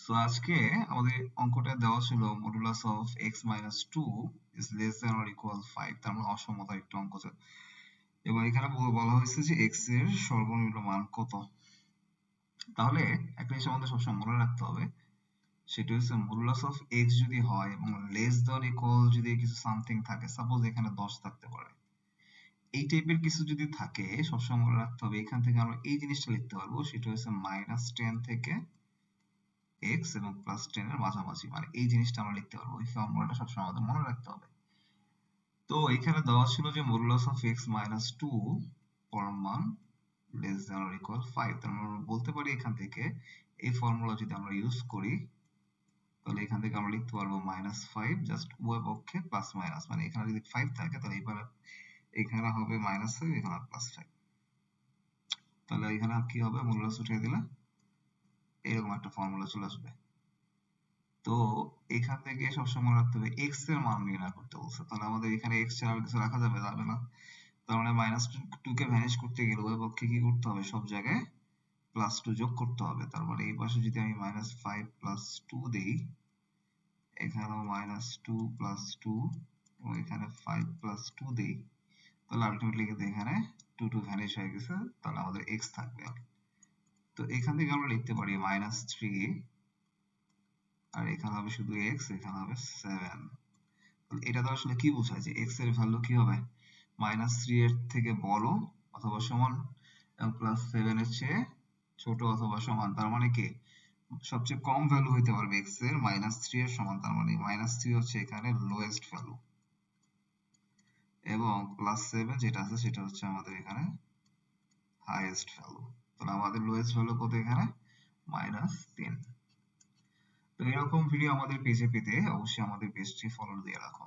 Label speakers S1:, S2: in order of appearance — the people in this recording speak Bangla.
S1: সো আজকে আমাদের অঙ্কটা দেওয়া ছিল modulus of X minus two is less than or equal 5, তার মানে অসমতার একটা অঙ্ক ছিল। এবং এখানে বলা হয়েছে যে এক্স এর সর্বনিম্ন মান কত। তাহলে একটা জিনিস আমাদের সবসময় মনে রাখতে হবে, সেটা হচ্ছে মডুলাস অফ এক্স যদি হয় এবং লেস দ্যান ইকুয়াল যদি কিছু সামথিং থাকে, সাপোজ এখানে 10 থাকতে পারে, এই টাইপের কিছু যদি থাকে সবসময় মনে রাখতে হবে এখান থেকে আমরা এই জিনিসটা লিখতে পারবো, সেটা হচ্ছে -10 থেকে x এবং +10 এর মাঝামাঝি, মানে এই জিনিসটা আমরা লিখতে পারবো। এই ফর্মুলাটা সবসময় আমাদের মনে রাখতে হবে। তো এখানে দেওয়া ছিল যে modulus of x minus two পরম মান লেস দ্যান অর ইকুয়াল 5, তার মানে আমরা বলতে পারি এখান থেকে এই ফর্মুলা যদি আমরা ইউজ করি তাহলে এখান থেকে আমরা লিখতে পারবো -5 জাস্ট উভয় পক্ষে প্লাস মাইনাস, মানে এখানে যদি 5 থাকে তাহলে এবারে এখানে হবে -5, এখানে +5। তাহলে এখানে কি হবে, মডুলাস উঠিয়ে দিলে এরকম একটা ফর্মুলা চলে আসবে। তো এখান থেকে সবসময় মনে রাখতে হবে x এর মান নির্ণয় করতে বলছে, তাহলে আমাদের এখানে x ছাড়া আর কিছু রাখা যাবে না। তার মানে -2 কে ভ্যানিশ করতে গেলে উভয় পক্ষে কি করতে হবে, সব জায়গায় +2 যোগ করতে হবে। তার মানে এই পাশে যদি আমি -5 + 2 দেই, এখানেও -2 + 2 এবং এখানে 5 + 2 দেই, তাহলে আলটিমেটলি কিন্তু এখানে 2 ভ্যানিশ হয়ে গেছে, তাহলে আমাদের x থাকবে। তো এখান থেকে আমরা লিখতে পারি -3, আর এখানে হবে শুধু x, এখানে হবে 7। এটা তো আসলে কি বোঝায় যে x এর ভ্যালু কি হবে, -3 এর থেকে বড় অথবা সমান এবং +7 এর চেয়ে ছোট অথবা সমান। তার মানে কি সবচেয়ে কম ভ্যালু হইতে পারবে x এর -3 এর সমান, তার মানে -3 হচ্ছে এখানে লোয়েস্ট ভ্যালু এবং +7 যেটা আছে সেটা হচ্ছে আমাদের এখানে হাইয়েস্ট ভ্যালু। তাহলে আমাদের লোয়েস্ট ভ্যালু কত এখানে, -3। তো এরকম ভিডিও আমাদের পেজে পেতে অবশ্যই আমাদের পেজটি ফলো দিয়ে রাখুন।